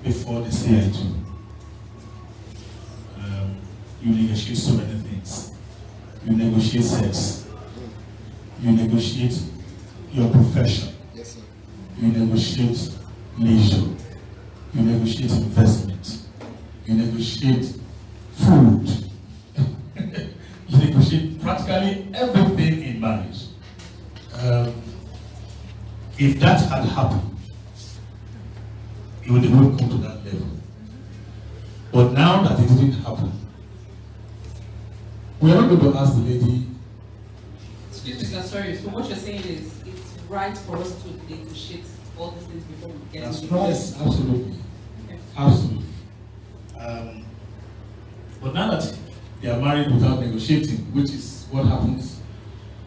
before they say I do. You negotiate so many things. You negotiate sex. You negotiate your profession. Yes, sir. You negotiate leisure. You negotiate investment. You negotiate food. You negotiate practically everything in marriage. If that had happened, it would never come to that level. But now that it didn't happen, we are not going to ask the lady. Excuse me, sorry. So what you're saying is it's right for us to negotiate all these things before we get into right. Yes, absolutely. Okay. Absolutely. But now that they are married without negotiating, which is what happens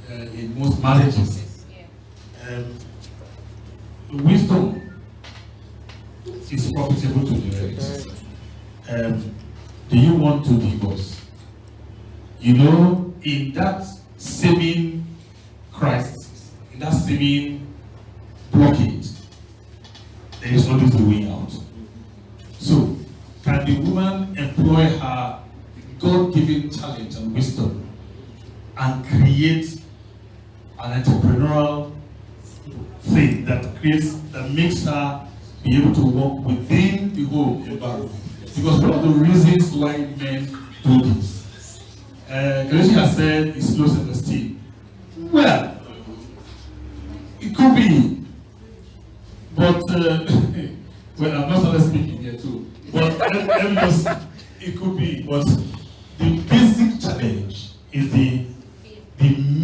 in most marriages, wisdom is profitable to the right. Do you want to divorce? You know, in that seeming crisis, in that seeming blockade, there is always a way out. So, can the woman employ her God-given talent and wisdom and create an entrepreneurial thing that makes her be able to work within the home environment? Because one of the reasons why men do this, Kelechi has said it's low self-esteem. Well, it could be, but well, I'm not started speaking here too. But it could be. But the basic challenge is the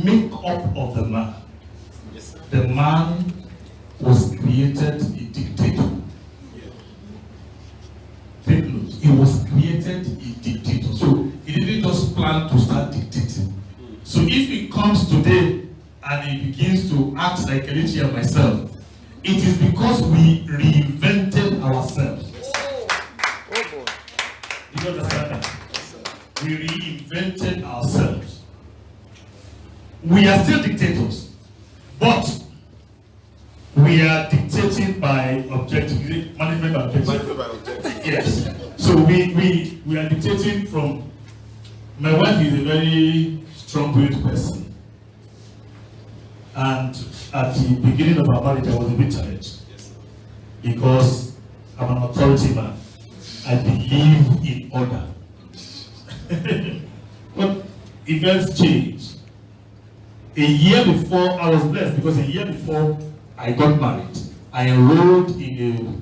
makeup of the man. The man was created a dictator. Take note, he was created a dictator. So he didn't just plan to start dictating. So if he comes today and he begins to act like Kelechi and myself, it is because we reinvented ourselves. Do you understand that? We reinvented ourselves. We are still dictators, but we are dictated by objective, management by objective. Yes. So we are dictating from. My wife is a very strong-willed person, and at the beginning of our marriage, I was a bit challenged because I'm an authority man. I believe in order. But events changed. A year before, I was blessed because a year before I got married, I enrolled in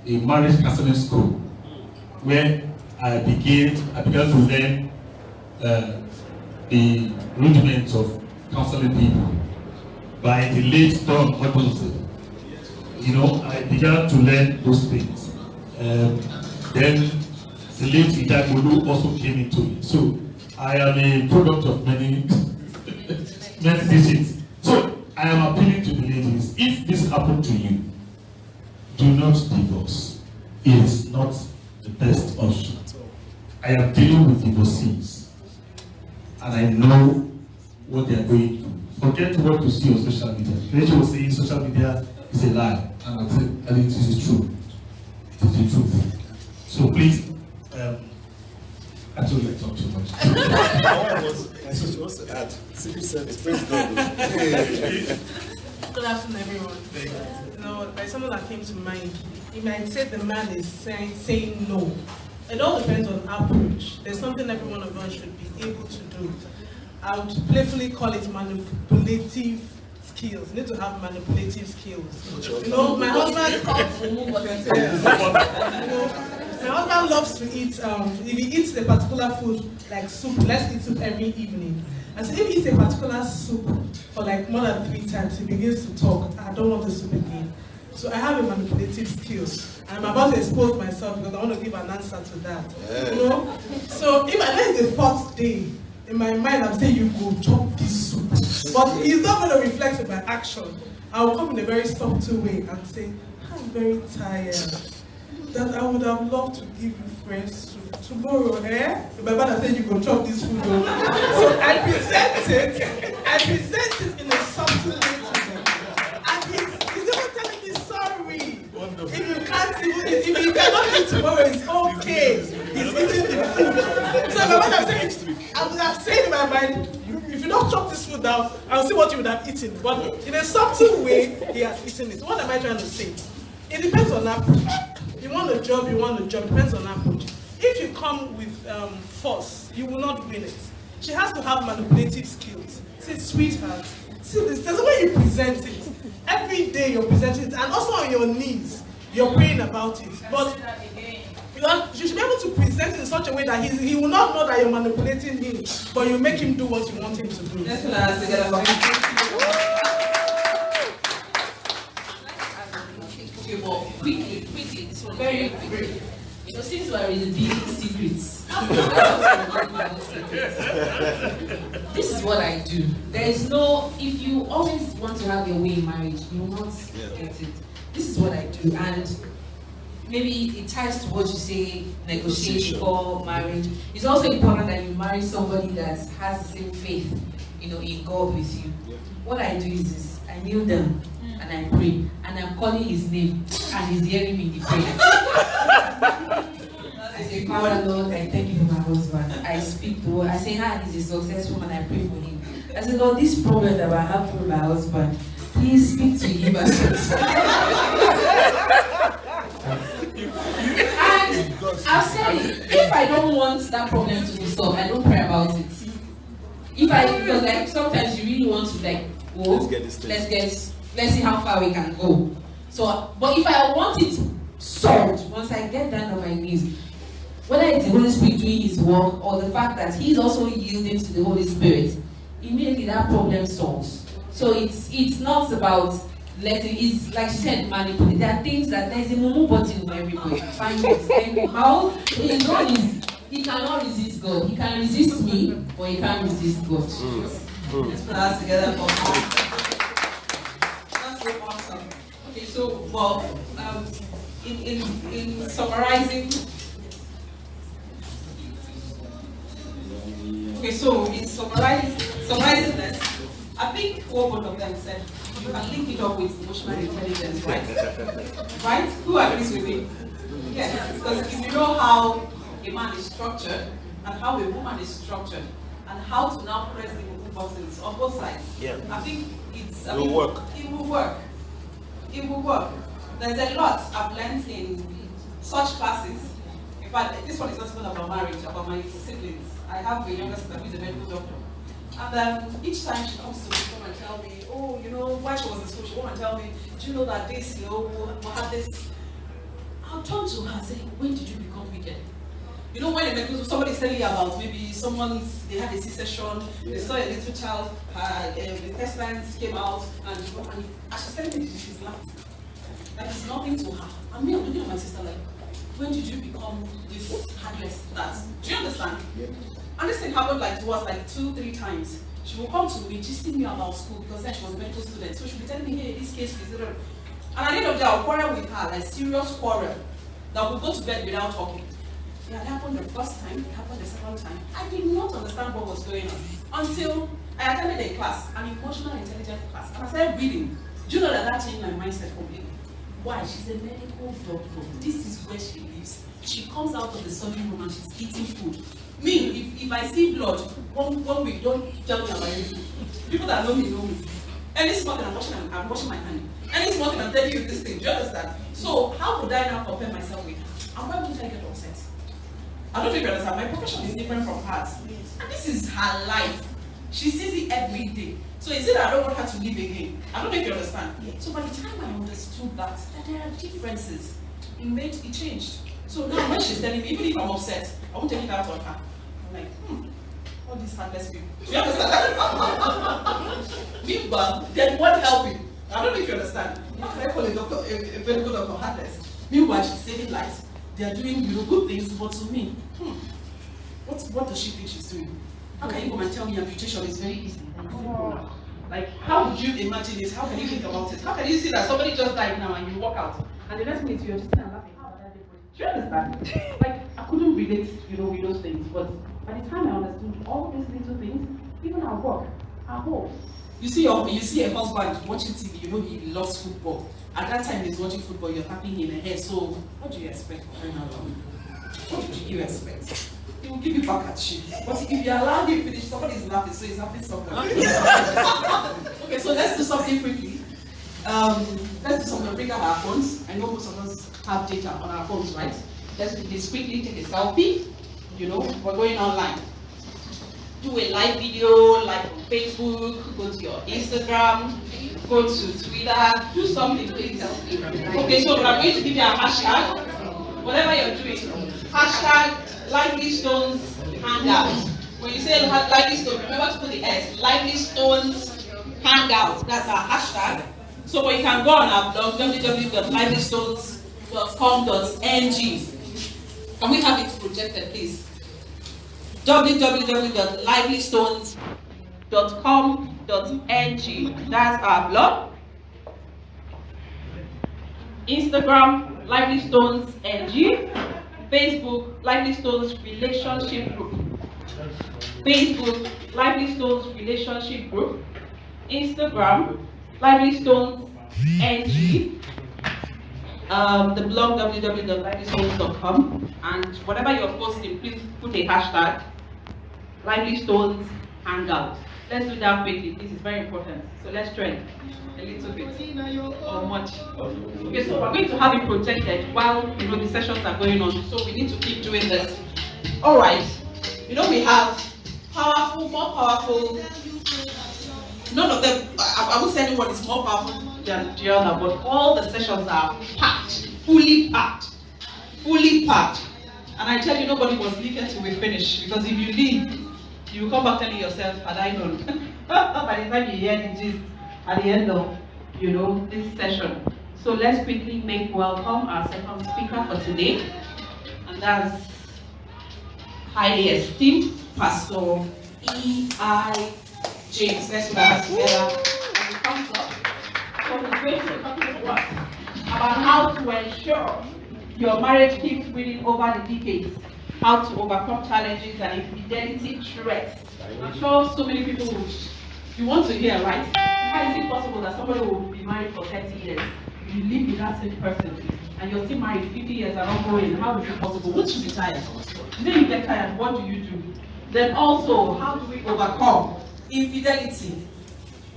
a marriage counseling school where I began to learn the rudiments of counseling people by the late Don Hodgson. You know, I began to learn those things. Then the late Idagolu also came into it. So I am a product of many teachings. So I am appealing to the ladies, if this happened to you, do not divorce. It is not the best option. I am dealing with divorcees, and I know what they are going through. Forget what you see on social media. Rachel was saying social media is a lie, and I think it is true. It is the truth. So please, I don't like to talk too much. My sister wants to add Secret Service. Praise God. Good afternoon, everyone. You know, there's someone that came to mind. You might say the man is saying no. It all depends on approach. There's something every one of us should be able to do. I would playfully call it manipulative skills. You need to have manipulative skills. You know, my husband my husband loves to eat, if he eats a particular food, like soup, let's eat soup every evening. And so if he eats a particular soup for like more than 3 times, he begins to talk, I don't want the soup again. So I have a manipulative skills. And I'm about to expose myself because I want to give an answer to that. You know? So if I know it's the 4th day, in my mind I'm saying you go chop this soup. But he's not going to reflect in my action. I will come in a very subtle way and say, I'm very tired. That I would have loved to give you fresh soup tomorrow, eh? My mother said you go chop this food. So I present it in a subtle way to him. And he's even telling me sorry. Wonderful. If you can't even, if he maybe tomorrow is okay. He's eating the food. So my mother saying, I would have said in my mind, if you don't chop this food down, I'll see what you would have eaten. But in a subtle way, he has eaten it. What am I trying to say? It depends on approach. You want a job, depends on approach. If you come with force, you will not win it. She has to have manipulative skills. Say, sweetheart, see this, there's a way you present it. Every day you're presenting it, and also on your knees, you're praying about it. But you should be able to present it in such a way that he will not know that you're manipulating him, but you make him do what you want him to do. Let's put our hands together for him. Okay, well, quickly, so very quickly. So since we are revealing secrets, this is what I do. There is no, if you always want to have your way in marriage, you will not get it. This is what I do, and maybe it ties to what you say, negotiate before marriage. It's also important that you marry somebody that has the same faith, in God with you. What I do is this, I kneel down and I pray, and I'm calling his name, and he's hearing me in the prayer. I say, Father Lord, I thank you for my husband. I speak the word. I say, he's a successful man, I pray for him. I say, Lord, this problem that I have with my husband, please speak to him and I've said it, if I don't want that problem to be solved, I don't pray about it. Because like sometimes you really want to let's see how far we can go. So, but if I want it solved, once I get down on my knees, whether it's the Holy Spirit doing his work or the fact that he's also yielding to the Holy Spirit, immediately that problem solves. So it's not about it's like she said, manipulate. There are things that there's a mumu button for everybody. Find it. How he cannot resist God. He can resist me, but he can't resist God. Let's put us together for that's so awesome. Okay, so in summarizing. Okay, so in summarizing this, I think what both of them said, you can link it up with emotional intelligence, right? Right? Who agrees with me? Yes, because if you know how a man is structured and how a woman is structured and how to now press the buttons on both sides, I think it will work. It will work. It will work. There's a lot I've learned in such classes. In fact, this one is not even about marriage, about my siblings. I have a younger sister who is a medical doctor. And each time she comes to me, come and tell me, why she was in school, she come and tell me, do you know that this, we'll have this. I'll turn to her and say, when did you become wicked? When somebody's telling you about maybe they had a C-section, they saw a little child, the test lines came out, and she's telling me she's laughing. Like it's nothing to her. And me, I'm looking at my sister like, when did you become this heartless? Do you understand? Yeah. And this thing happened to us 2-3 times. She will come to me, gisting me about school because then she was a medical student. So she'll be telling me, hey, this case is and at the end of the day, I'll quarrel with her, serious quarrel. That we'll go to bed without talking. Yeah, it happened the first time, it happened the second time. I did not understand what was going on until I attended a class, an emotional intelligence class, and I started reading. Do you know that changed my mindset completely? Why? She's a medical doctor. This is where she lives. She comes out of the surgery room and she's eating food. Me, if I see blood, one week, don't tell me about anything. People that know me know me. Any small thing I'm washing my hand. Any small thing I'm telling you this thing. Do you understand? So how would I now compare myself with her? And why wouldn't I get upset? I don't think you understand. My profession is different from hers. And this is her life. She sees it every day. So is it that I don't want her to live again? I don't think you understand. So by the time I understood that there are differences, it changed. So now when she's telling me, even if I'm upset, I won't take it out on her. I'm like, all these heartless people. Do you understand? Meanwhile, then what helping? I don't know if you understand. How can I call a doctor, a very good doctor, heartless? Meanwhile, she's saving lives. They are doing good things, but to me, what does she think she's doing? How can you come and tell me amputation is very easy? Like, how would you imagine this? How can you think about it? How can you see that somebody just died now and you walk out and the next minute you're just laughing? How about that different? Do you understand? Like, I couldn't relate, with those things, but by the time I understood all these little things, even at work, at home, You see a husband watching TV, you know he loves football. At that time he's watching football, you're tapping him in the head. So what do you expect for crying out loud? What do you expect? He will give you back at you. But if you allow him to finish, somebody is laughing, so he's laughing somewhere. Okay, so let's do something quickly. Let's do something. Bring out our phones. I know most of us have data on our phones, right? Let's do this quickly. Take a selfie. You know, we're going online. Do a live video, like on Facebook, go to your Instagram, go to Twitter, do something, please. Okay, so I'm going to give you a hashtag, whatever you're doing. Hashtag Lively Stones Hangout. When you say Lively Stones, remember to put the S. Lively Stones Hangout. That's our hashtag. So you can go on our blog, www.livelystones.com.ng. Can we have it projected, please? www.livelystones.com.ng. That's our blog. Instagram, Lively Stones NG. Facebook, Lively Stones Relationship Group. Facebook, Lively Stones Relationship Group. Instagram, Lively Stones NG. The blog, www.livelystones.com. And whatever you're posting, please put a hashtag. Lively Stones Hangout. Let's do that quickly. This is very important. So let's trend a little bit or much. Okay, so we're going to have it projected while the sessions are going on. So we need to keep doing this. All right. We have powerful, more powerful. None of them. I would say anyone is more powerful than the other, but all the sessions are packed, fully packed, fully packed. And I tell you, nobody was leaving till we finish, because if you leave, you will come back telling yourself, had I known. By the time you hear the gist at the end of, this session. So let's quickly make welcome our second speaker for today, and that's highly esteemed Pastor E.I. James. Let's put our hands together and he comes up. So he's going to talk to us about how to ensure your marriage keeps winning over the decades, how to overcome challenges and infidelity threats. I'm sure so many people you want to hear, right? How is it possible that somebody will be married for 30 years, you live with that same person, and you're still married 50 years and ongoing? How is it possible? Won't you be tired? Then you get tired, what do you do? Then also, how do we overcome infidelity?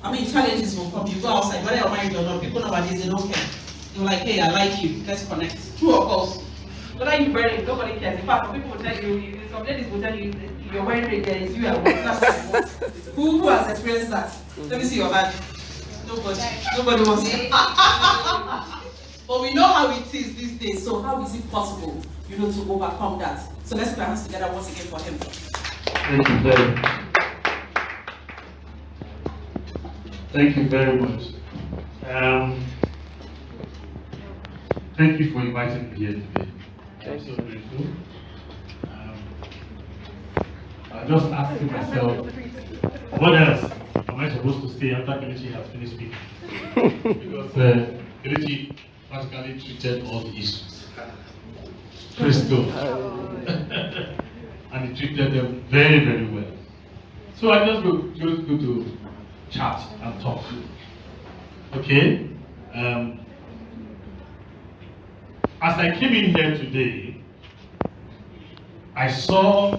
I mean, challenges will come. You go outside, whether you're married or not, people nowadays, they don't care. They're like, hey, I like you, let's connect. True or false? Whether you're wearing, nobody cares. In fact, some people will tell you, some ladies will tell you, you're wearing red, there is you at work. Who has experienced that? Let me see your hand. Nobody wants to. But we know how it is these days, so how is it possible, to overcome that? So let's put our hands together once again for him. Thank you very much. Thank you for inviting me here today. I'm so grateful. I'm just asking myself, what else am I supposed to say after Kelechi has finished speaking? Because Kelechi practically treated all the issues. Praise God. And he treated them very, very well. So I just go to chat and talk. Okay? As I came in here today, I saw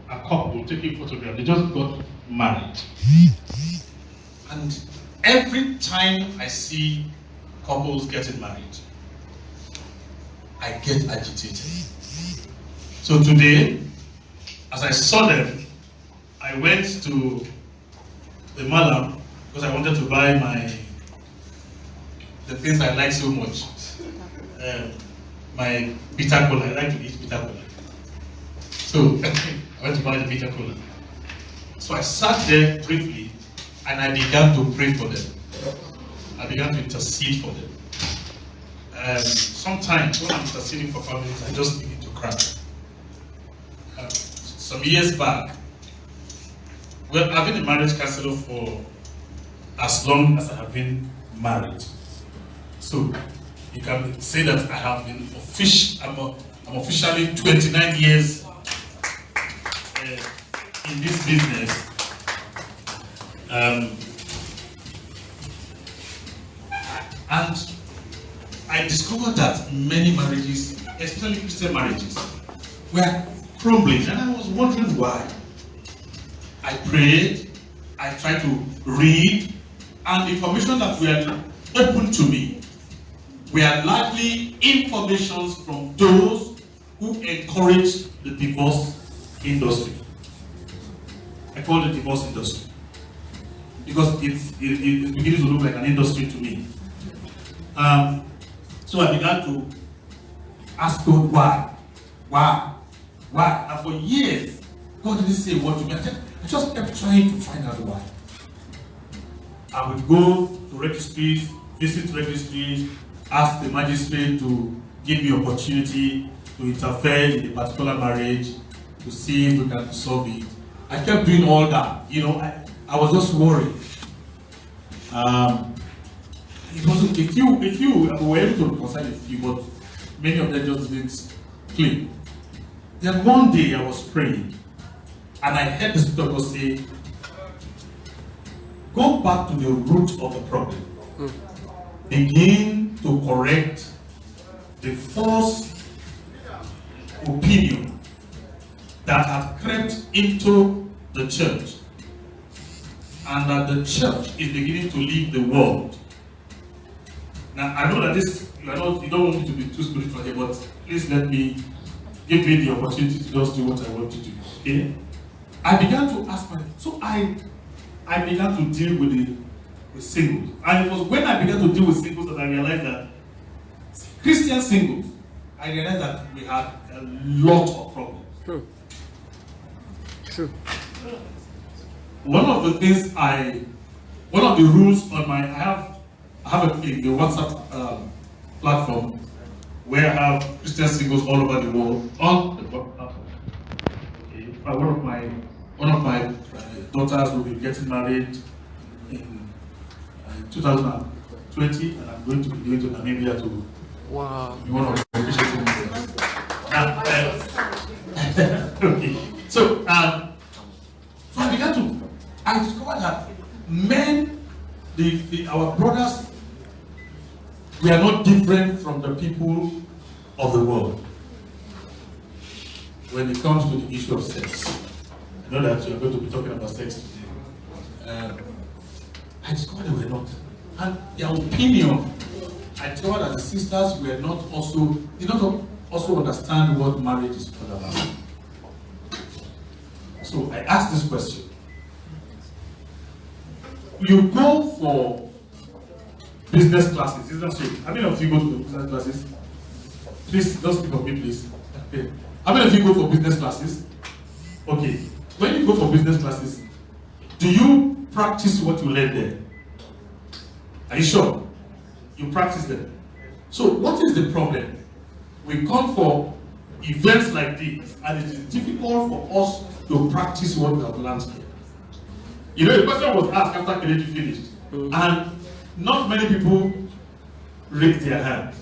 a couple taking photographs. They just got married. And every time I see couples getting married, I get agitated. So today, as I saw them, I went to the Malam because I wanted to buy the things I like so much. My bitter cola. I like to eat bitter cola. So I went to buy the bitter cola. So I sat there briefly and I began to pray for them. I began to intercede for them. Sometimes when I'm interceding for families, I just begin to cry. Some years back, well, I've been a marriage counselor for as long as I have been married. So you can say that I have been I'm officially 29 years in this business. And I discovered that many marriages, especially Christian marriages, were crumbling, and I was wondering why. I prayed, I tried to read, and the information that were open to me were largely informations from those who encourage the divorce industry. I call it the divorce industry because it's beginning to look like an industry to me. So I began to ask God why, and for years God didn't say what to me. I just kept trying to find out why. I would go to registries, visit registries, ask the magistrate to give me opportunity to interfere in a particular marriage to see if we can solve it. I kept doing all that, I was just worried. It wasn't a few we were able to reconcile a few, but many of them just didn't click. Then one day I was praying, and I heard the Spirit of God say, go back to the root of the problem. Begin to correct the false opinion that had crept into the church, and that the church is beginning to leave the world. Now, I know that you don't want me to be too spiritual here, but please give me the opportunity to just do what I want to do. Okay? I began to ask so I began to deal with singles. And it was when I began to deal with singles that I realized that Christian singles, I realized that we had a lot of problems. True. One of the rules on I have a WhatsApp platform where I have Christian singles all over the world. One of my daughters will be getting married in 2020, and I'm going to be going to Namibia to be one of the official singles. Okay. So I discovered that men, our brothers, we are not different from the people of the world when it comes to the issue of sex. I know that you're going to be talking about sex today. I discovered they were not. And their opinion, I discovered that the sisters did not also understand what marriage is all about. So I asked this question. You go for business classes, is that so? How many of you go to business classes? Please, don't speak of me, please. Okay. How many of you go for business classes? Okay. When you go for business classes, do you practice what you learn there? Are you sure? You practice them. So what is the problem? We come for events like this, and it is difficult for us to practice what we have learned here. The question was asked after Kennedy finished, and not many people raised their hands.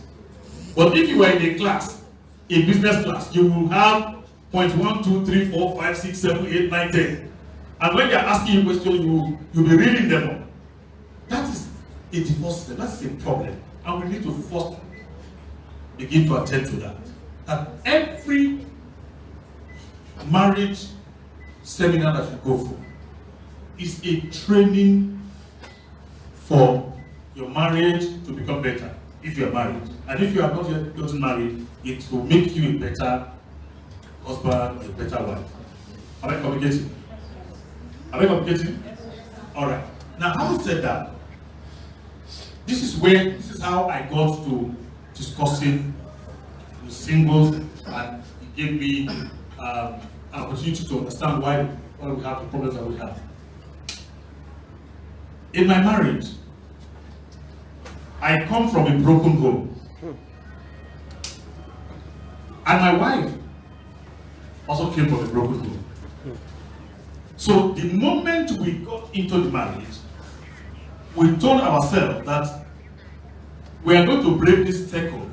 But if you were in a class, a business class, you will have point 1, 2, 3, 4, 5, 6, 7, 8, 9, 10. And when they are asking you questions, you'll be reading them up. That is a divorce system. That's a problem. And we need to first begin to attend to that. That every marriage seminar that you go for is a training for your marriage to become better if you are married. And if you are not yet gotten married, it will make you a better husband, a better wife. Am I communicating? Are we communicating? Alright. Now, having said that, this is how I got to discussing with singles, and it gave me an opportunity to understand why we have the problems that we have. In my marriage, I come from a broken home. And my wife also came from a broken home. So the moment we got into the marriage, we told ourselves that we are going to break this circle.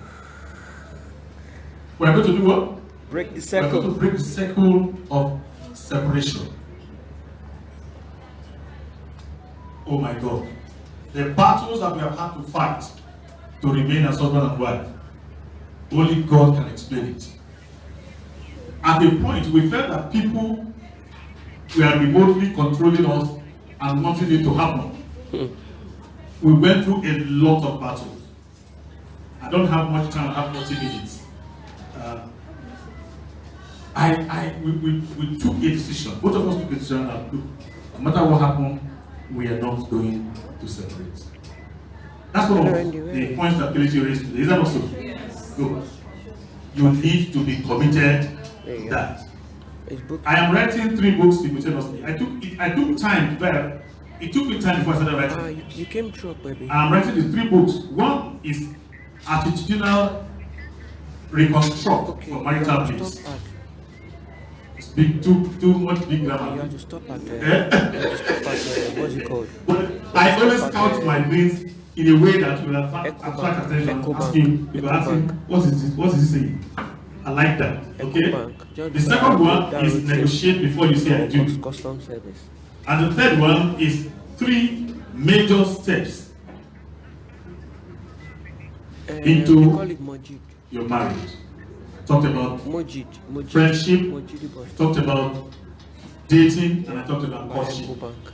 We are going to do what? Break the circle. We are going to break the circle of separation. Oh my God. The battles that we have had to fight to remain as husband and wife. Only God can explain it. At a point, we felt that people were remotely controlling us and wanting it to happen. We went through a lot of battles. I don't have much time, I have 40 minutes. We took a decision. Both of us took a decision that, look, no matter what happened, we are not going to separate. That's one of the points that Kelechi raised today. Is that also? Yes. Good. You need to be committed to that. I am writing 3 books simultaneously. I took time, but it took me time before I started writing. You came through, baby. I'm writing these 3 books. One is attitudinal reconstruct for marital bliss. It's big, too much big grammar. You have to stop at what's it called? But I always count my wins in a way that will attract attention. People asking, what is he saying? I like that. Okay. The second one is negotiate before you say I do. Custom service. And the third one is 3 major steps into we call it Mojid. your marriage. Talked about Mojid. friendship, Mojid. talked about dating, and I talked about courtship.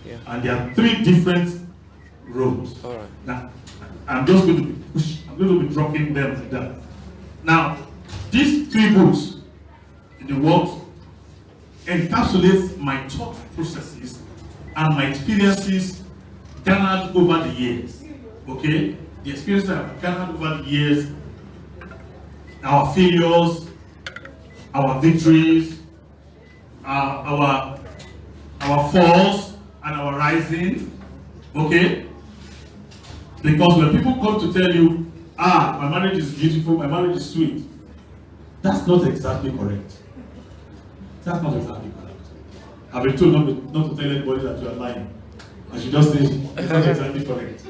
Yeah. And there are 3 different roads. All right. Now, I'm just going to be dropping them like that. Now, these 3 books in the world encapsulates my thought processes and my experiences garnered over the years. Okay? The experiences I've garnered over the years, our failures, our victories, our falls and our rising. Okay? Because when people come to tell you, my marriage is beautiful, my marriage is sweet, that's not exactly correct. That's not exactly correct. I've been told not to tell anybody that you are lying. I should just say it's not exactly correct.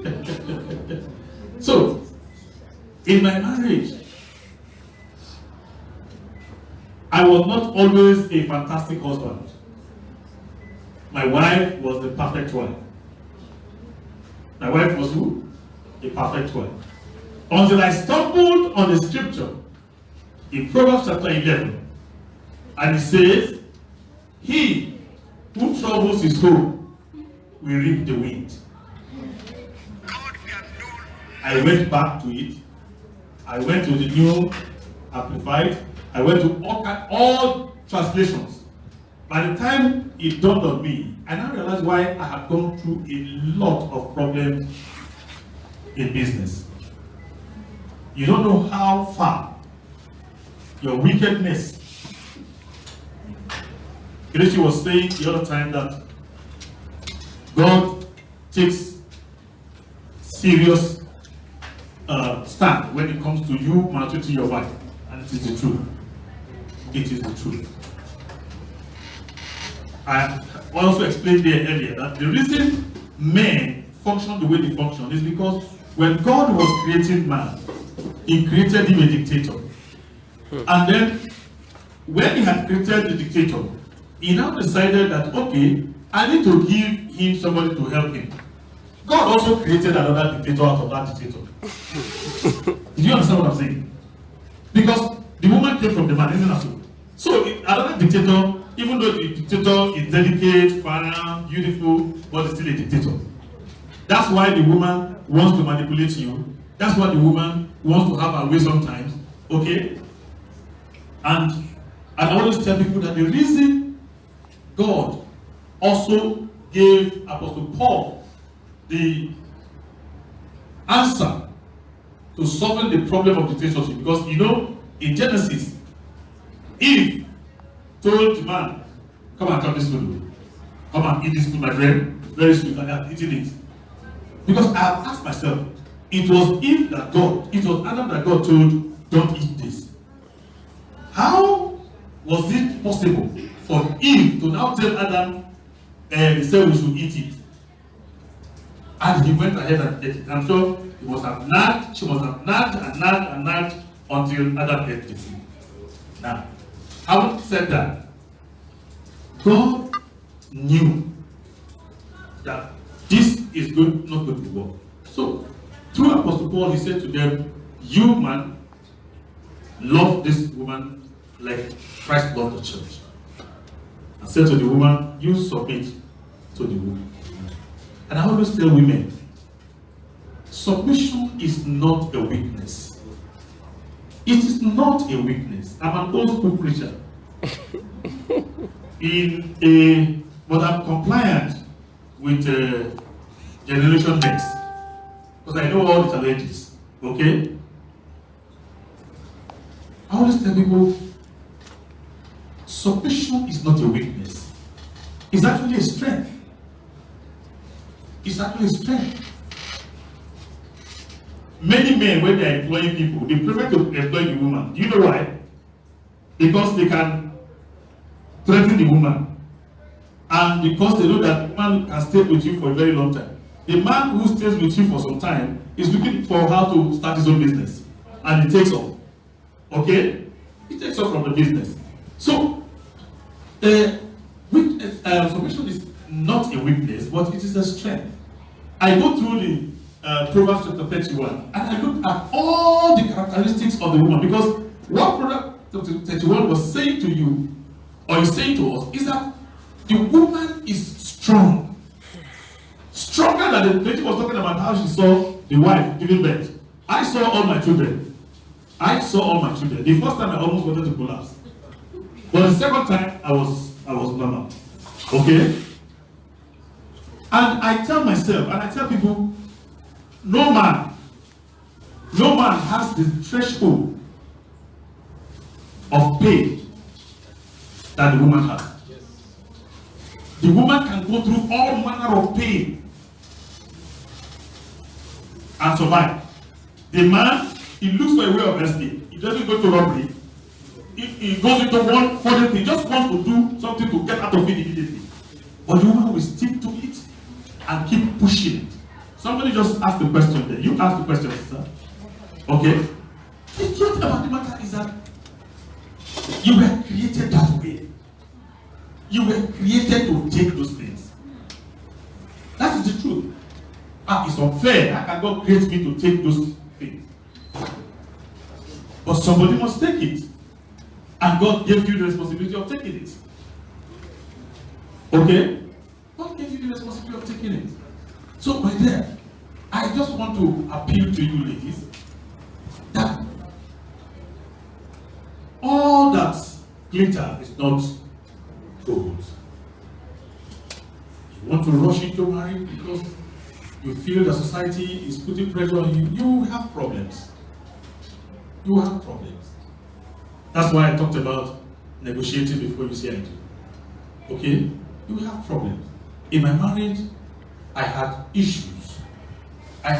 So, in my marriage, I was not always a fantastic husband. My wife was the perfect wife. My wife was who? A perfect wife. Until I stumbled on a scripture in Proverbs chapter 11, and it says, he who troubles his home will reap the wind. I went back to it. I went to the New Amplified. I went to all translations. By the time it dawned on me, I now realized why I had gone through a lot of problems in business. You don't know how far your wickedness. Kelechi was saying the other time that God takes serious stand when it comes to you maltreating your wife, and it is the truth. It is the truth. I also explained there earlier that the reason men function the way they function is because when God was creating man, he created him a dictator. And then when he had created the dictator, he now decided that, okay, I need to give him somebody to help him. God also created another dictator out of that dictator. Did you understand what I'm saying? Because the woman came from the man, isn't that so? So another dictator, even though the dictator is delicate, fine, beautiful, but it's still a dictator. That's why the woman wants to manipulate you. That's why the woman wants to have her way sometimes. Okay? And I always tell people that the reason God also gave Apostle Paul the answer to solving the problem of dictatorship, because you know, in Genesis, Eve told the man, come and have this food. Come and eat this food, my friend. It's very sweet, and I'm eating it. Because I have asked myself, it was Eve that God, it was Adam that God told, don't eat this. How was it possible for Eve to now tell Adam, he said we should eat it? And he went ahead and ate it. I'm sure he must have nagged, she must have nagged and nagged and nagged until Adam ate the food. Now, having said that, God knew that this is not going to work. So, through Apostle Paul, he said to them, you man, love this woman like Christ loved the church. And said to the woman, you submit to the woman. And I always tell women, submission is not a weakness. It is not a weakness. I'm an old school preacher. But I'm compliant with Generation Next. Because I know all the challenges. Okay? I always tell people, submission is not a weakness. It's actually a strength. It's actually a strength. Many men, when they are employing people, they prefer to employ the woman. Do you know why? Because they can threaten the woman. And because they know that the woman can stay with you for a very long time. The man who stays with you for some time is looking for how to start his own business. And he takes off. Okay? He takes off from the business. So, submission is not a weakness, but it is a strength. I go through the Proverbs chapter 31, and I look at all the characteristics of the woman, because what Proverbs 31 was saying to you, or is saying to us, is that the woman is strong. Stronger than the lady was talking about how she saw the wife giving birth. I saw all my children. I saw all my children. The first time I almost wanted to collapse. But the second time I was normal. Okay? And I tell myself, and I tell people, no man has the threshold of pain that the woman has. The woman can go through all manner of pain and survive. The man, he looks for a way of escape. He doesn't go to robbery. He goes into one funny thing. He just wants to do something to get out of it immediately. But the woman will stick to it and keep pushing it. Somebody just asked the question there. You asked the question, sister. Okay? The truth about the matter is that you were created that way. You were created to take those things. That is the truth. It's unfair. How can God create me to take those things? But somebody must take it. And God gave you the responsibility of taking it. Okay? God gave you the responsibility of taking it. So by there, I just want to appeal to you ladies that all that glitter is not gold. You want to rush into marriage because you feel the society is putting pressure on you, you will have problems. You will have problems. That's why I talked about negotiating before you say I do. Okay? You will have problems. In my marriage, I had issues.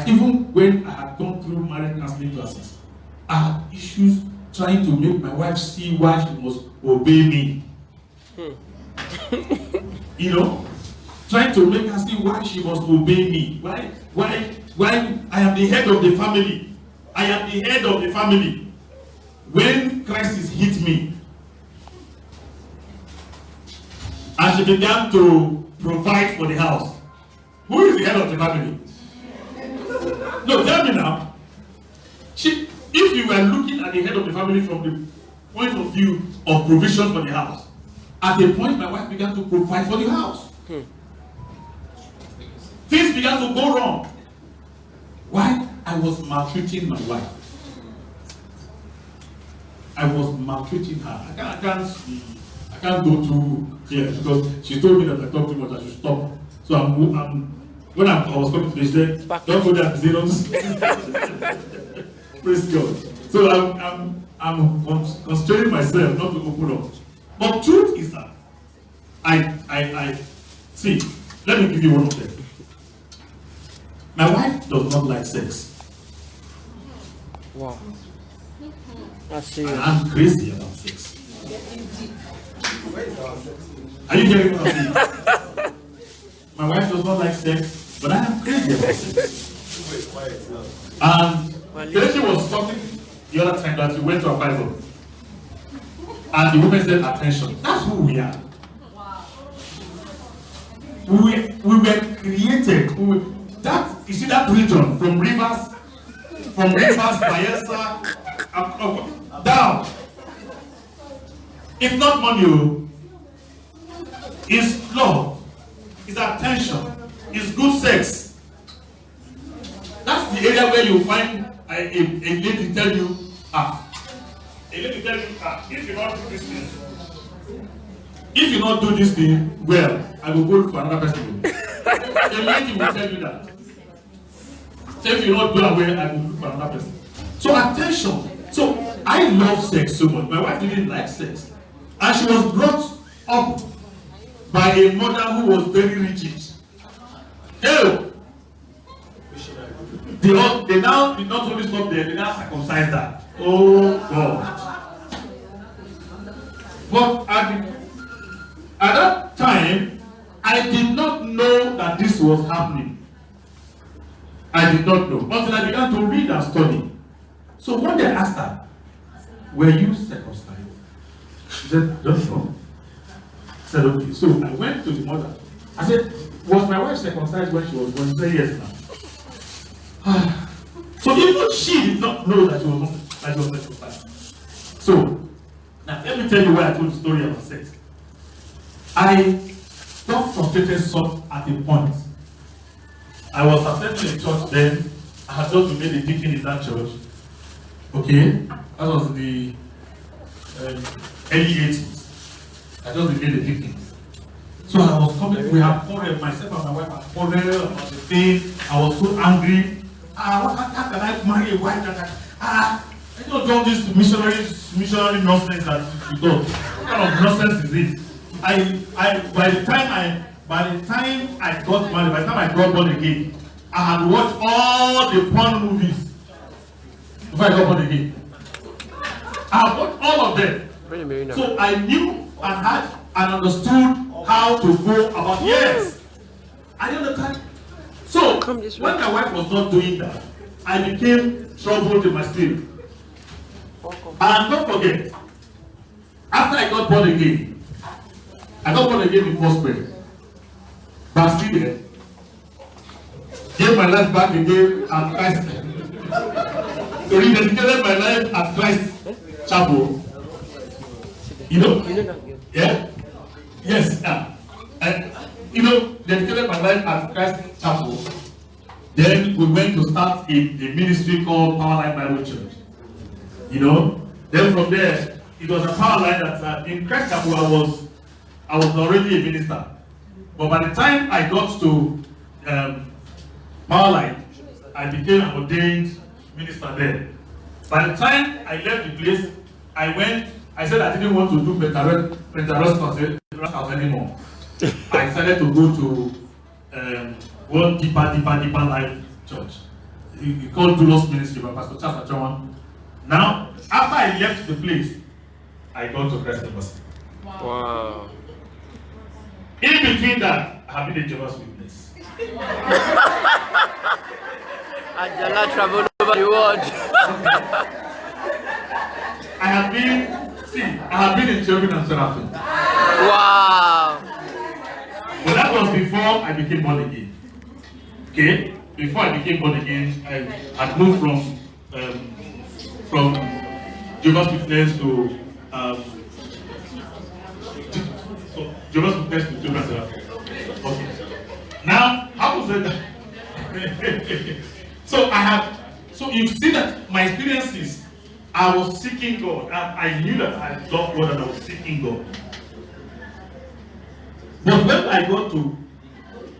Even when I had gone through marriage counseling classes, I had issues trying to make my wife see why she must obey me. You know? Trying to make her see why she must obey me. Why I am the head of the family. I am the head of the family. When crisis hit me, and she began to provide for the house, who is the head of the family? No, tell me now. If you were looking at the head of the family from the point of view of provision for the house, at a point my wife began to provide for the house. Things began to go wrong. Why? I was maltreating my wife. I was maltreating her. I can't go through here because she told me that I talk too much, I should stop. So when I was coming to this, she said, don't go there and say, praise God. So I'm constraining myself not to open up. But truth is that I see, let me give you one of them. My wife does not like sex. Wow. That's serious. And I'm crazy about sex. Are you hearing what I'm saying? My wife does not like sex, but I am crazy about sex. And Kelechi was talking the other time that we went to a Bible. And the woman said, attention. That's who we are. Wow. We were created. You see that region from rivers from Rivers, Bayelsa, down. It's not money, oh. It's love, it's attention, it's good sex. That's the area where you find a lady tell you, if you not do this thing well, I will go for another person. The lady will tell you that. So if you not do it well, I will look for another person. So attention. So I love sex so much. My wife didn't like sex. And she was brought up by a mother who was very rigid. Hell! They now did not only stop there, they now circumcised her. Oh God. But at that time, I did not know that this was happening. I did not know until I began to read and study. So one day I asked her, were you circumcised? She said, don't know. I said, okay. So I went to the mother. I said, was my wife circumcised when she was born? She said, yes, now. So even she did not know that she was circumcised. So, now let me tell you why I told the story about sex. I got frustrated some at a point. I was attending a church then. I had just been made a deacon in that church. Okay, that was in the early 80s. I just been made a deacon. So I was coming, we had quarreled, myself and my wife had quarreled about the thing. I was so angry. How can I marry a wife that I don't do this missionary nonsense that you do. What kind of nonsense is it? By the time I got married, by the time I got born again, I had watched all the porn movies before I got born again. I have watched all of them. So I knew and had and understood how to go about. Yes, I understand. So when my wife was not doing that, I became troubled in my spirit. And don't forget, after I got born again in first prayer. But still there. Gave my life back again at Christ. So rededicated my life at Christ Chapel. You know? Yeah? Yes. Dedicated my life at Christ Chapel. Then we went to start a ministry called Powerline Bible Church. You know? Then from there, it was a power line that in Christ Chapel I was already a minister. But by the time I got to Powerline, I became an ordained minister there. By the time I left the place, I said I didn't want to do Pentecostal anymore. I decided to go to one deeper life church. He called Doulos Ministry by Pastor Charles Achawan. Now, after I left the place, I got to Christ University. Wow. In between that, I have been a Jehovah's Witness. Ajala traveled over the world. I have been in children and seraphim. Wow. But that was before I became born again. Okay? Before I became born again, I had moved from Jehovah's Witness to Jehovah's Witness to children and seraphim. Okay. Now, how was it? So you see that my experiences, I was seeking God, and I knew that I loved God and I was seeking God. But when I got to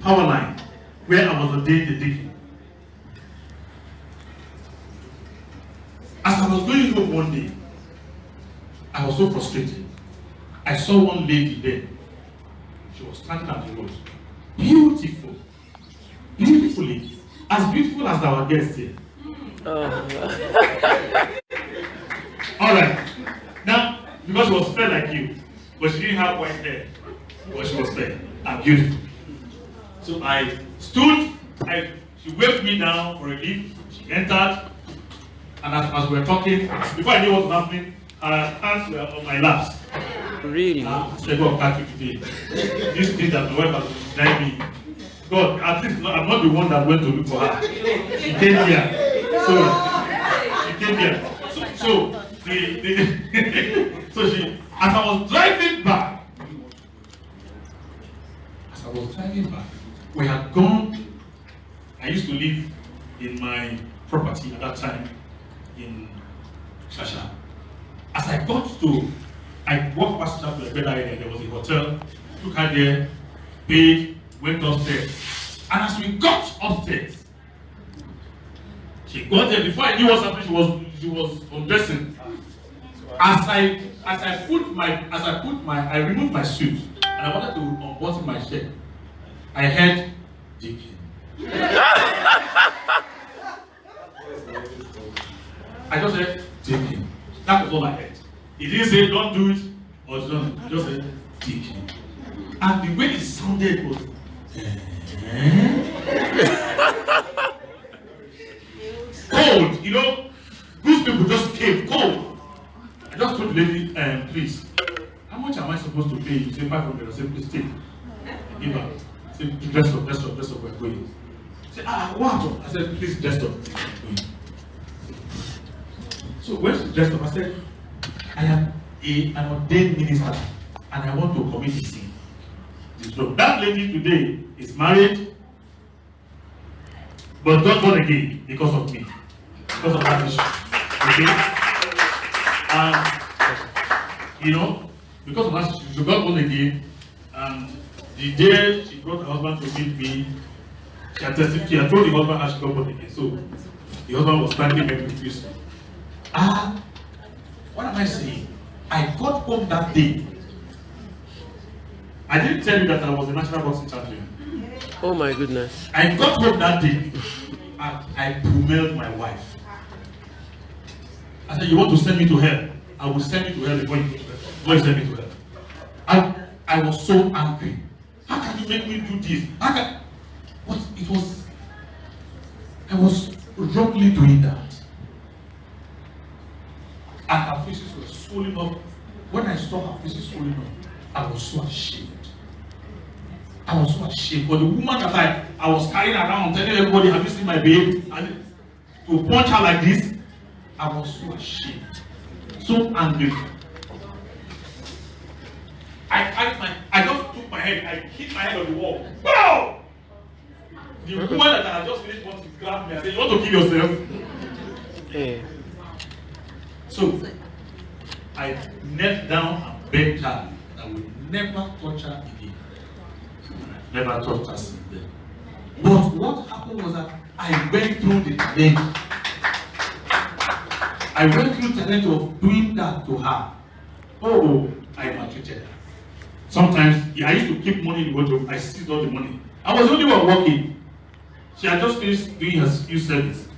Powerline, where I was ordained a deacon, as I was going home one day, I was so frustrated. I saw one lady there. She was standing at the road. Beautiful lady. As beautiful as our guest here. Alright. Now, because she was fair like you, but she didn't have white hair, but she was fair and beautiful. So I stood, she waved me down for a lift, she entered, and as we were talking, before I knew what was happening, her hands were on my laps. Really? Say, God, catch you today. This thing that my wife has denied me. God, at least I'm not the one that went to look for her. She came here. So came here. So she, as I was driving back, we had gone. I used to live in my property at that time in Shasha. As I got to, I walked past that to the bed area, there was a hotel, took her there, paid, went upstairs. And as we got upstairs, she got there, before I knew what happened, she was undressing. As I removed my suit and I wanted to unbutton my shirt, I heard digging. I just said digging. That was all I heard. He didn't say don't do it or don't. Just said digging. And the way it sounded was cold. You know, those people just came cold. I just told the lady, please, how much am I supposed to pay? You say 500. I said, please take. I give her. I said, dress up, we're going. She said, what? I said, please dress up. So when she dressed up, I said, I am an ordained minister and I want to commit a sin. So that lady today is married, but not born again because of me, because of that issue. Okay? You know, because of that issue, she got born again, and the day she brought her husband to meet me, she had told the husband how she got born again. So the husband was standing there confused. What am I saying? I got home that day. I didn't tell you that I was a national boxing champion. Oh my goodness. I got home that day and I pummeled my wife. I said, you want to send me to hell? I will send you to hell before you send me to hell. I was so angry. How can you make me do this? I was wrongly doing that. And her faces were swollen up. When I saw her faces swollen up, I was so ashamed. I was so ashamed. For the woman that I was carrying around, telling everybody, have you seen my babe? And to punch her like this, I was so ashamed. So angry. I just took my head, I hit my head on the wall. Wow! The woman that I had just finished wanted to grab me and say, you want to kill yourself? Hey. So I knelt down and begged her that I would never touch her again. Never touched her since then. But what happened was that I went through the challenge. I went through the challenge of doing that to her. Oh, I maltreated her. Sometimes I used to keep money in the wardrobe. I seized all the money. I was the only one working. She had just finished doing her youth service.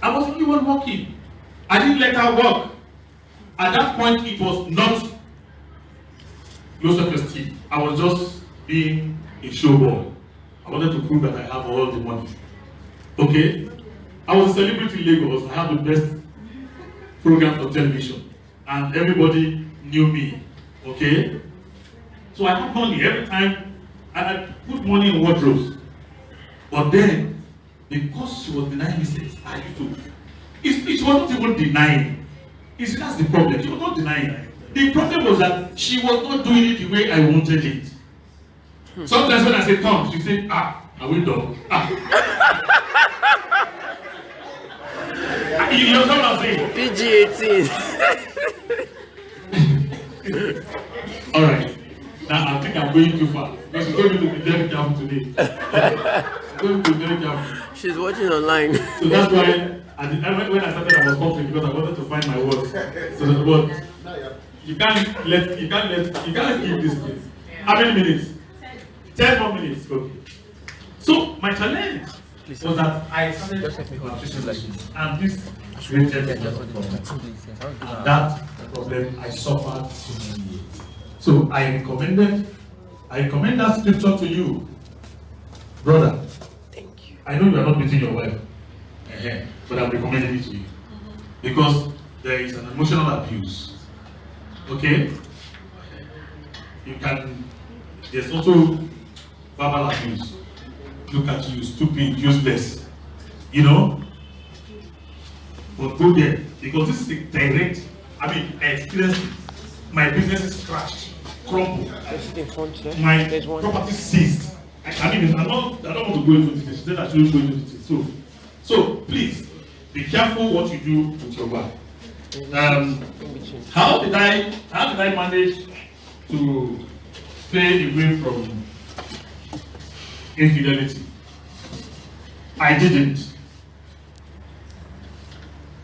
I was the only one working. I didn't let her work. At that point, it was not low self-esteem. I was just being a showboy. I wanted to prove that I have all the money. Okay? I was a celebrity in Lagos. I had the best program on television. And everybody knew me. Okay? So I had money every time. I put money in wardrobes. But then, because she was denying me sex, I used to. She was not even denying. You see, that's the problem. She was not denying. The problem was that she was not doing it the way I wanted it. Sometimes when I say come, she say, I will do. You know what I'm saying? PG-18. Alright. Now I think I'm going too far. Because she's going to be very careful today. She's going to be very careful. She's watching online. So that's why when I started, I was confident because I wanted to find my words. So the word, you can't keep this thing. How many minutes? 10 more minutes. Okay. So my challenge was that I started and this created a problem. And that problem I suffered so many years. So I recommend that scripture to you, brother. Thank you. I know you are not beating your wife. But I'm recommending it to you because there is an emotional abuse. Okay? There's also verbal abuse. Look at you, stupid, useless. You know? But go there because this is a direct. I mean, I experienced it. My business is crashed, crumbled. My property seized. I mean, I don't want to go into details. Then I shouldn't go into details. So please be careful what you do with your wife. How did I manage to stay away from infidelity? I didn't.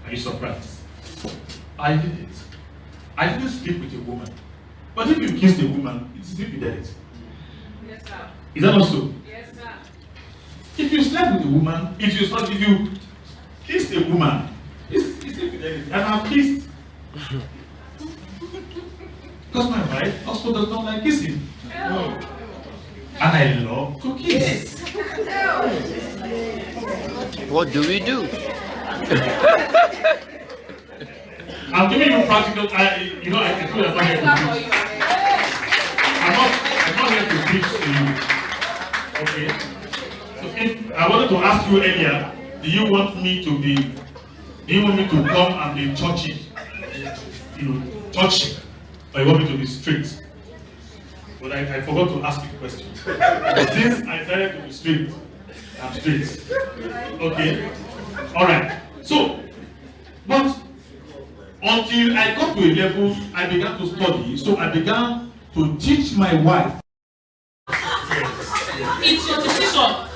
Are you surprised? I didn't. I didn't sleep with a woman. But if you kissed a woman, it's infidelity. Yes, sir. Is that not so? Yes, sir. If you slept with a woman, if you kissed a woman, it's infidelity. And I've kissed. Because my wife also does not like kissing. And I love to kiss. What do we do? I'm giving you practical. I feel I'm not here to preach. I'm not here to preach to you. Okay. So if I wanted to ask you earlier, do you want me to come and be churchy? Churchy, or you want me to be strict? But I forgot to ask you a question. Since I decided to be strict, I'm strict. Okay? Alright. So, but until I got to a level, I began to study, so I began to teach my wife. It's your decision.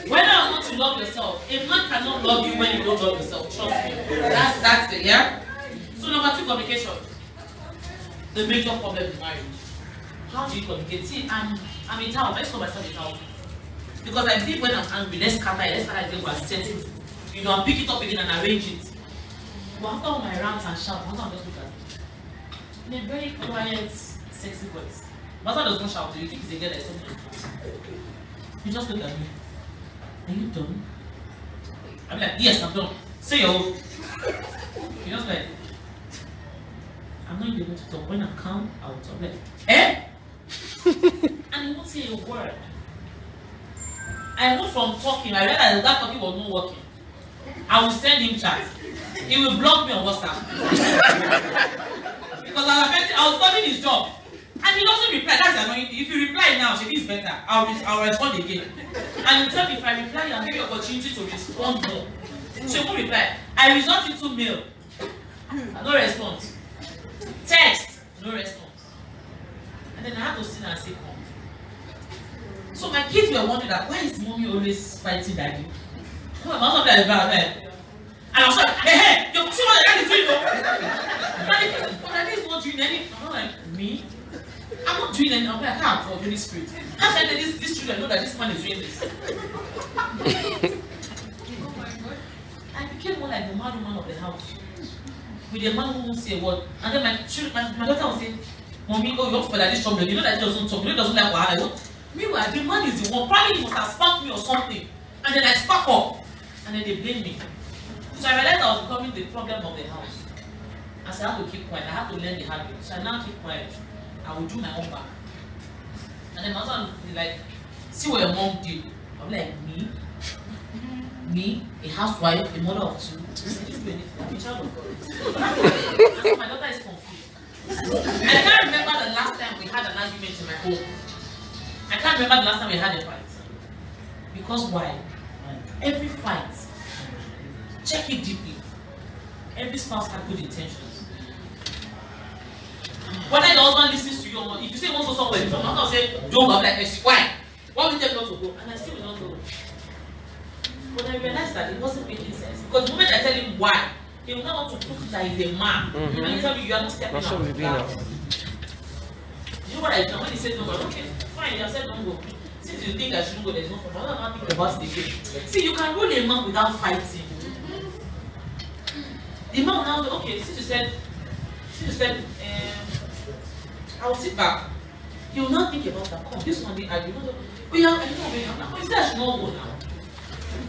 Whether or not you love yourself, a man cannot love you when you don't love yourself. Trust me. That's it, yeah? So number 2, communication. The major problem in marriage. How do you communicate? See, I'm in town. Let's call myself in town. Because I believe when I'm angry, let's scatter it and set it. I pick it up again and arrange it. But after all my rants and shouts, my husband just look at me. In a very quiet, sexy voice. My husband does not shout, you think he's a girl that's something. He just look at me. Are you done? I'm like, yes, I'm done. Say your own. He just like, I'm not able to talk. When I calm, I will talk. Like, eh? And he won't say a word. I moved from talking, I realized that talking was not working. I will send him chat. He will block me on WhatsApp. Because I was studying his job. And he doesn't reply. That's annoying. If you reply now, she is better. I'll respond again. And you tell me if I reply, I'll give you opportunity to respond more. She won't reply. I resort into mail. No response. Text. No response. And then I have to sit and say, come. So my kids were wondering that why is mommy always fighting daddy? No, I'm not like that. And I was like, hey, you see what daddy is doing though? But daddy is not doing anything. I'm not like, me? I'm not doing anything. I'm like, I can't afford Holy Spirit. How can these children know that this man is doing this? Oh my God. I became more like the mad woman of the house. With a man who won't say a word. And then my daughter will say, mommy, oh, you want to for this trouble. You know that he doesn't talk. You know he doesn't like what. Meanwhile, the man is the one. Probably he must have sparked me or something. And then I spark up. And then they blame me. So I realized I was becoming the problem of the house. And so I have to keep quiet. I have to learn the habit. So I now keep quiet. I will do my own back. And then my husband will be like, see what your mom did. I'm like, me? Me, a housewife, a mother of 2. I'm a child of God. And so my daughter is confused. And I can't remember the last time we had an argument in my home. I can't remember the last time we had a fight. Because why? Every fight, check it deeply. Every spouse has good intentions. Whether the husband listens to you or not, if you say you want to go somewhere, the husband will say, don't go. I'm like, why? Why would you tell me not to go? And I still will not go. But I realized that it wasn't making sense. Because the moment I tell him why, he will not want to prove that he's a man. And he tell me you are not stepping out. You know what I do? When he said no, I'm okay, fine, you have said don't go. Since you think I shouldn't go, there's no problem. I'm not thinking about it again. See, you can rule a man without fighting. The man will now say, okay, since you said, I will sit back. He will not think about that. Come, this one didn't argue. We have, I know, he said I should not go now.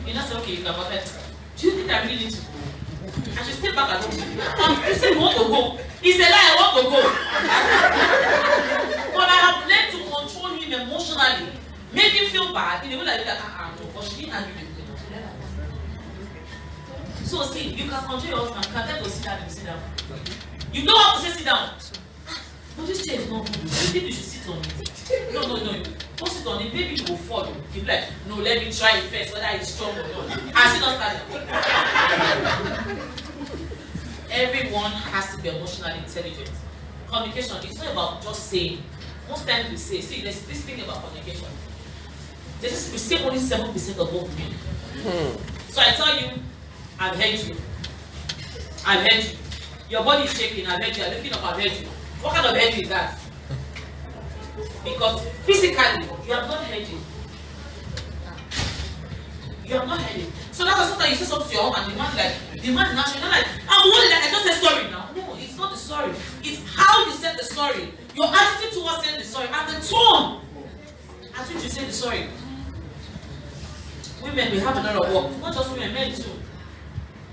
He now said, okay, you can go ahead. Do you think I really need to go? I should stay back at home. He said, you want to go? He said, I want to go. But I have learned to control him emotionally. Make him feel bad in a way like that. No, but she didn't argue with me. So see, you can control your husband, you can tell him to sit down, you sit down. You don't have to say sit down. But this chair is not good. Maybe you should sit on it. No. Don't sit on it. Maybe you will fall. You'll be like, no, let me try it first, whether it's strong or not. I still not started. Everyone has to be emotionally intelligent. Communication is not about just saying. Most times we say, see, there's this thing about communication. We say only 7% of what we mean. So I tell you, I've heard you. I've heard you. Your body is shaking, I've heard you. I'm looking up, I've heard you. What kind of head is that? Because physically, you have not heard it. You have not heard it. So that's why sometimes you say something to your home and the man naturally, not like, I'm worried that I just said sorry now. No, it's not the story. It's how you said the story. Your attitude towards saying the story and the tone at which you say the story. Women, we have a lot of work. Not just women, men too.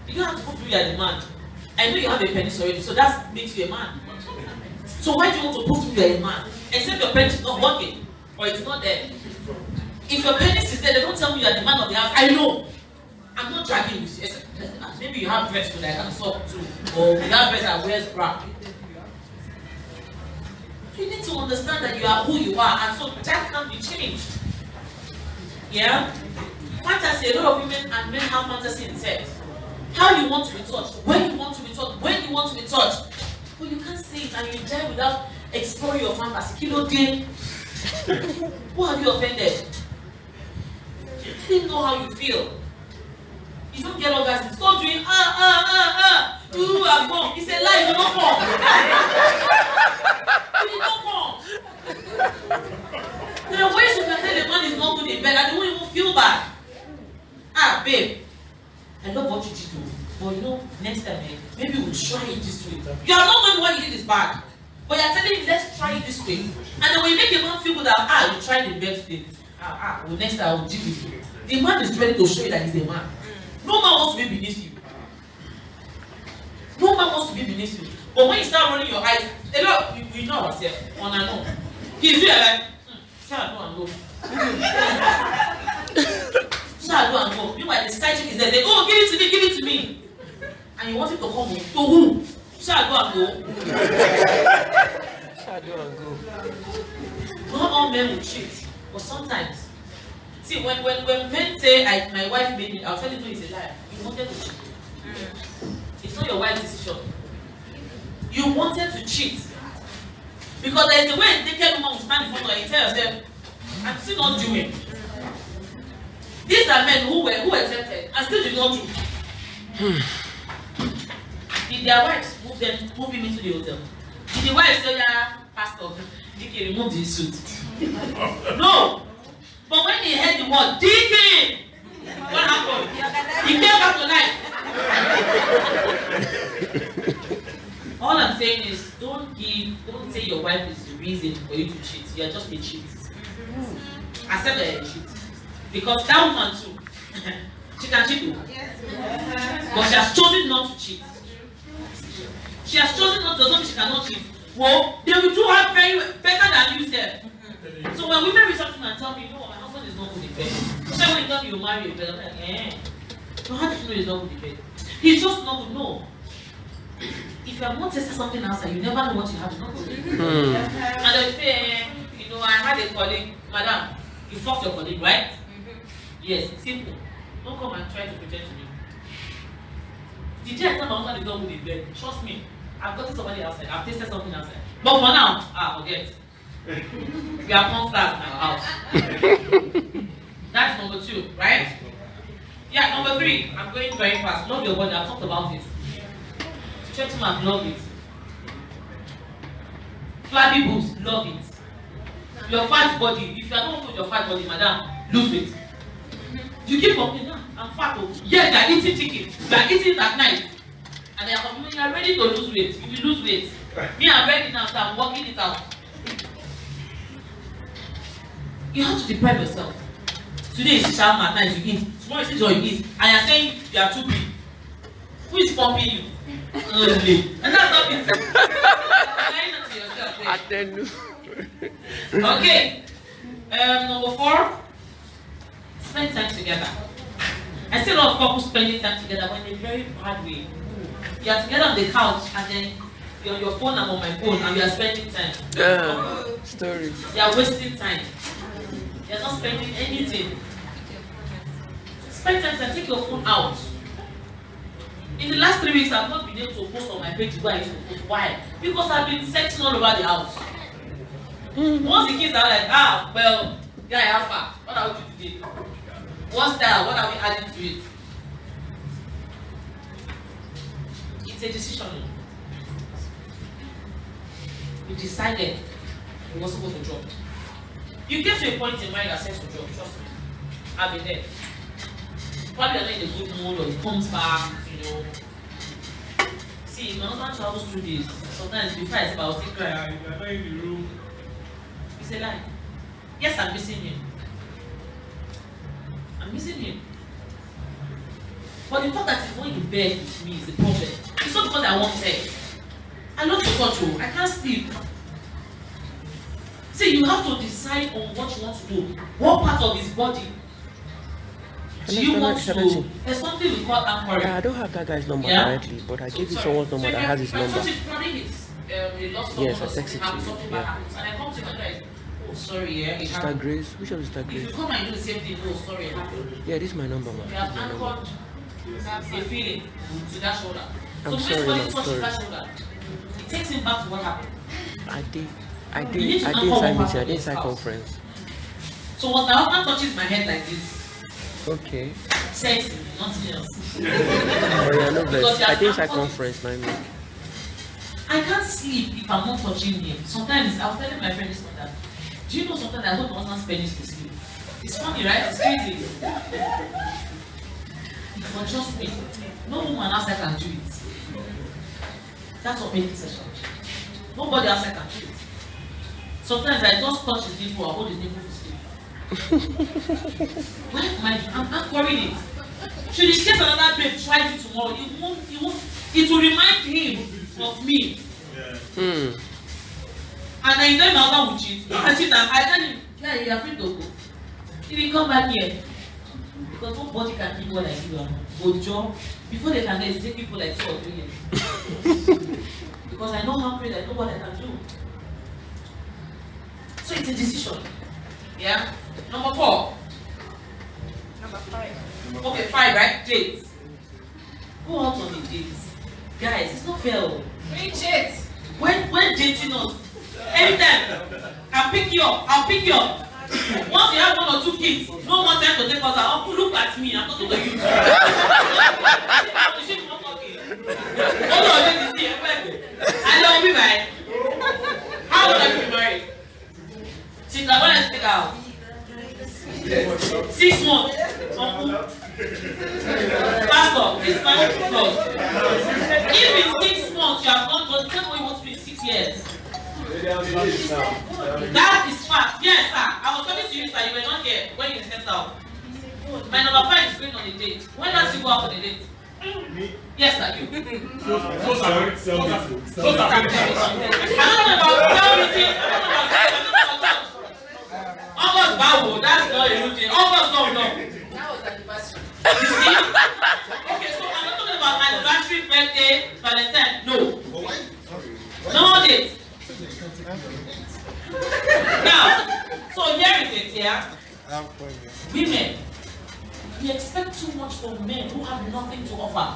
You don't have to put you as a man. I know you have a penis already, so that makes you a man. So why do you want to prove you are a man? Except your penis is not working or it's not there. If your penis is there, they don't tell me you are the man of the house. I know. I'm not dragging you. Maybe you have breasts that I can suck too, or you have breasts that wears bra. You need to understand that you are who you are, and so that can be changed. Yeah? Fantasy, a lot of women and men have fantasy in sex. How you want to be touched, when you want to be touched, when you want to be touched. But you can't say it and you die without exploring your fantasy. Kilo day. Who have you offended? You didn't know how you feel. You don't get orgasm. Stop doing ooh, I'm gone. It's a lie, you will not come. You will not come. There are ways you can tell the man is not good in bed and they won't even feel bad. Ah, babe, I love what you did do. But you know, next time, maybe we'll try it this way. You are not knowing what you did is bad. But you're telling me, let's try it this way. And then when you make a man feel good that, you tried in bed today. Well, next time I will deal with you. The man is ready to show you that he's a man. No man wants to be beneath you. No man wants to be beneath you. But when you start rolling your eyes, a lot, we know ourselves, on and on. He's here like, shall I go and go? Shall I go and go? Meanwhile, the side chick is there, they go, give it to me. And you want it to come with, to who? Shall I go and go? Shall I go and go? Not all men will cheat, but sometimes. See, when men say, my wife made me, I'll tell you no, it's a lie. You wanted to cheat. It's not your wife's decision. You wanted to cheat. Because there's a way a naked woman will stand in front of you and tell yourself, I'm still not doing. These are men who accepted and still did not do. Did their wives move him into the hotel? Did the wife say, yeah, pastor, DK, remove the suit? No! But when he heard the word, DK! What happened? He came back to life. All I'm saying is, don't say your wife is the reason for you to cheat. You're just a cheat. Accept that you're a cheat. Because that woman too, she can cheat too. But she has chosen not to cheat. She has chosen not to, doesn't mean she cannot cheat. Well, they will do her very better than you said. So when women read something and tell me, no, my husband is not good in bed. So when you tell me you marry a bed, I'm like, so how do you know he's not good in bed? He's just not good. No. If you have not tested something outside, you never know what you have to know. And they say, you know, I had a colleague, madam, you fucked your colleague, right? Yes, simple. Don't come and try to pretend to me. The day I tell my husband is not good in bed, trust me, I've gotten somebody outside, I've tasted something outside. But for now, forget. We are monsters in our house. That's number 2, right? Yeah, number 3, I'm going very fast. Love your body, I've talked about it. Gentlemen, love it. Flabby boobs, love it. Your fat body, if you are not with your fat body, madam, lose it. You keep complaining, I'm fat. Yes, they are eating chicken. They are eating it at night. And they are complaining, you are ready to lose weight. If you lose weight, me, I'm ready now, so I'm working it out. You have to deprive yourself. Today is shawarma, at night you eat. Tomorrow is what you eat. And you're saying you are too big. Who is pumping you? And that's not it. Lying to yourself. Okay. Number 4. Spend time together. I I see a lot of couples spending time together, but in a very bad way. You are together on the couch and then you're on your phone, I'm on my phone, and we are spending time. Story. You are wasting time. You are not spending anything. Spend time and take your phone out. In the last 3 weeks, I've not been able to post on my page where I used to post. Why? Because I've been sexting all over the house. Once the kids are like, well, guy, how far? What are we doing today? What's that? What are we adding to it? It's a decision. We decided we were supposed to drop. You get to a point in mind that says to drop, trust me. I've been there. Probably you're not in a good mood or it comes back, you know. See, my husband travels through this. Sometimes before I say, I'll still cry, you're not in the room. It's a lie. Yes, I'm missing him. I'm missing him. But the fact that he's not in bed with me is the problem. It's not because I want sex. I love to touch you. I can't sleep. See, you have to decide on what you want to do. What part of his body do you want to do? There's something we call anchoring. I don't have that guy's number directly, but I gave you someone's number that has his number. Yes, I texted you. Yeah. And I come to my guys. Oh, sorry, yeah. Sister Grace? Which of Sister If Grace? you come and do the same thing, oh, sorry, it happened. Yeah, this is my number, man. You have anchored a feeling to that shoulder. I'm so sorry, when I'm he touches sorry. that shoulder, it takes him back to what happened. I did You need to inside anchor one meeting, I part did of inside this house. conference. So what my husband touches my head like this, Okay. says nothing else. Oh yeah, no Because bless. you I are did inside anchored. conference, I mean. I can't sleep if I'm not touching him. Sometimes I was telling my friend this one that, do you know sometimes I hold my husband's penis to sleep? It's funny, right? It's crazy. But trust me, no woman outside can do it. That's what makes it session. Nobody outside can do it. Sometimes I just touch his nipple or hold his nipple to sleep. Why am I'm anchoring it? Should in case another babe tries it tomorrow, it will remind him of me. Hmm. And I know my husband will cheat. I tell him, yeah, you're afraid to go. He will come back here. Because nobody can keep what I do. But job, before they can get it, take people like 2 or 3 years. Because I know how great I know what I can do. So it's a decision. Yeah? Number 4. Number 5. Okay, 5, right? Dates. Go out on the dates. Guys, it's not fair. Reach it. When dating us, anytime, I'll pick you up. Once you have 1 or 2 kids, no more time to take us out. Look at me, I'm talking to you. And I'll be married. How would I be married? When I take out 6 months. Uncle. Pastor, this is my own God. If in 6 months you have not done, tell me what you want to be in 6 years. That is fact. Yes, sir. I was talking to you, sir. You were not here when you stepped out. My number 5 is going on a date. When does she go out on a date? Yes, sir. You. I'm not talking about tell-meeting. I'm not talking about August Bawo, that's not a new thing. August, no. That was anniversary. You see? Okay, so I'm not talking about anniversary, birthday, Valentine. No. No date. Now, so here is it, yeah? Women, we expect too much from men who have nothing to offer.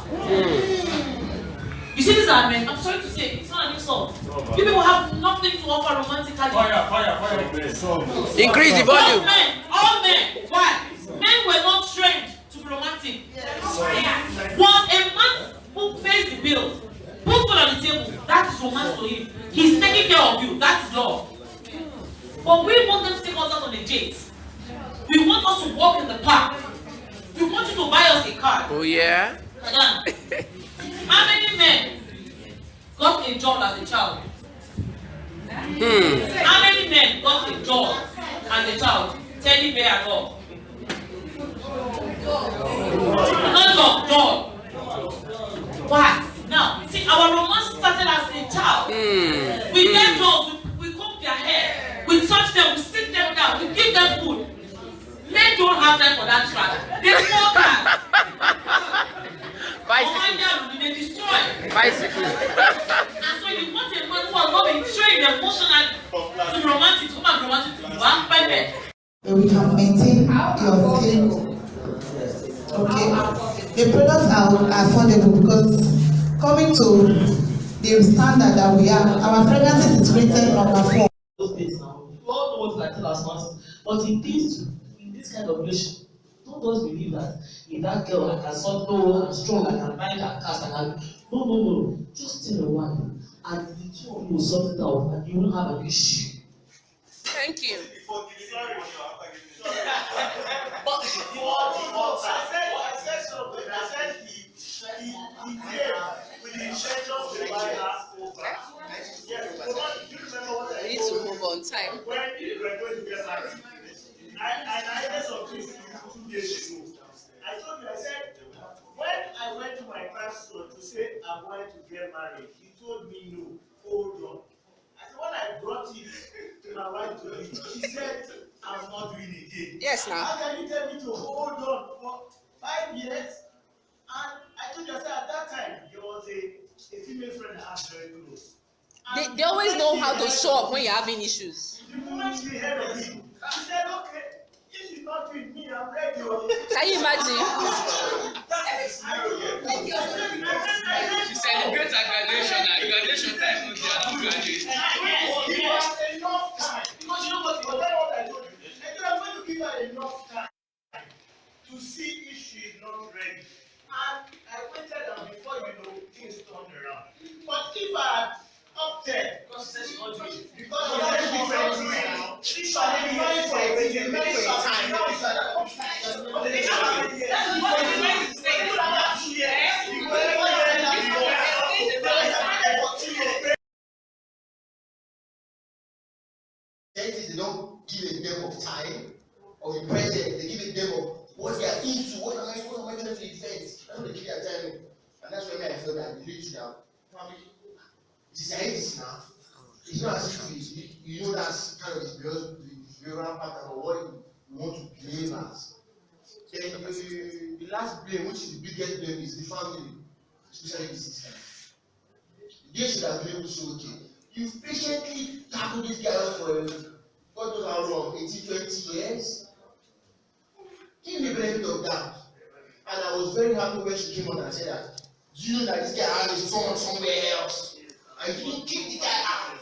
You see, these are men. I'm sorry to say, it's not an insult. You people have nothing to offer romantically. Fire. Increase the volume. All men. Why? Men were not trained to be romantic. Was a man who pays the bills, put food on the table, that is romance to him. He's taking care of you, that is love. But we want them to take us out on a date. We want us to walk in the park. We want you to buy us a car. Oh yeah? Madam, how many men got a job as a child? How many men got a job as a child? Teddy bear and all. Not dog. Why? Now, see, our romance started as a child. We get dogs, we comb their hair, we touch them, we sit them down, we give them food. Men don't have time for that trash. They smoke that. bicycle. They destroy. Bicycle. And so you want a man who has not been trained emotionally to romantic, to come romantic to you. I'm perfect. We can maintain your skin. Okay. The products are affordable because coming to the standard that we have, our fragrances is rated number 4. Those days now, you all know what I tell us once, but in this kind of relation, don't just believe that if that girl I can solve, no, I'm strong, I can bind her cast, I can. No. Just tell your wife, and the two of you will sort it out, and you won't have an issue. Thank you. But I said something. I said he came with the intention to buy her over. Yes, but do you remember what I told you? Move on time. When we were going to get married, I heard something 2 days ago. I told you, I said, when I went to my pastor to say I'm going to get married, he told me no, hold on. I said, when I brought it to my wife to eat, she said, I'm not doing it again. Yes, now. How can you tell me to hold on for 5 years? And I told you, I said, at that time, there was a female friend that I had very close. They always know how to show up when you're having issues. The moment she heard of it, she said, okay, if she's not with me, I'm ready. Can you imagine? She celebrates her graduation and graduation time will be not graduate. Enough time. Because you know what I told you. I said, I'm going to give her enough time to see if she is not ready. And I waited, and before you know, things turned around. But if I had opted, because she said she wants to do it, because she had different now, if I had been for a time, now it's like they don't give a damn of time or the present, they give a damn of what they are into, what am I trying to defend? That's what they give their time. And that's why I feel that the rich now, probably, it's now. It's not as if you know that's kind of the behavioral pattern or what you want to blame as. Then the last blame, which is the biggest blame, is the family, especially the sister. They should have been able to say, okay, you've patiently tackled this guy for God knows how long, 18, 20 years. Give me the benefit of that. And I was very happy when she came on and said that, do you know that this guy has a son somewhere else? And you didn't kick the guy out.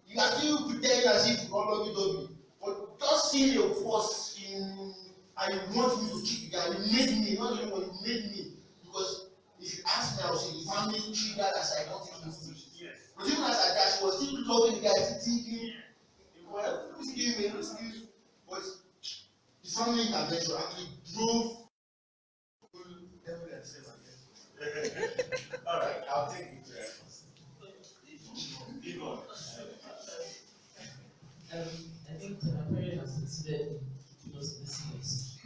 You are still pretending as if you don't love me. But just seeing your force in, and you want me to kick the guy, you made me, not even when you made me. Because if you ask me, I will say the family triggered a psychotic instinct. But even as that, she was still loving the guy, still thinking, well, who's giving me, who's giving me? But the family intervention actually drove. all right, I'll take it. I think my parents have succeeded in those listeners.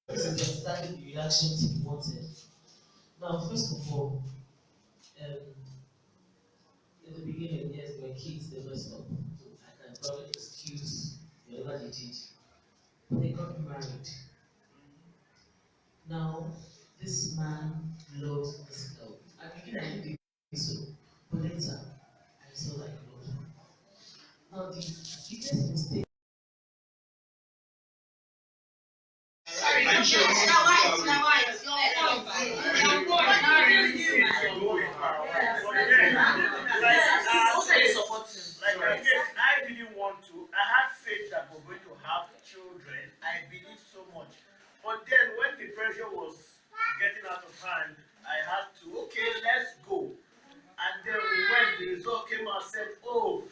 This is exactly the reactions we wanted. Now, first of all, in the beginning, yes, they were kids, they messed up. So I can probably excuse whatever they did. But they got married. Now, this man loves this girl. At the beginning, I didn't think so. But later, I saw that he loved her. Now, the biggest mistake. Sorry, I didn't want to. I had faith that we're going to have children. I believe so much. But then when the pressure was getting out of hand, I had to, okay, let's go. And then when the result came out, I said, oh,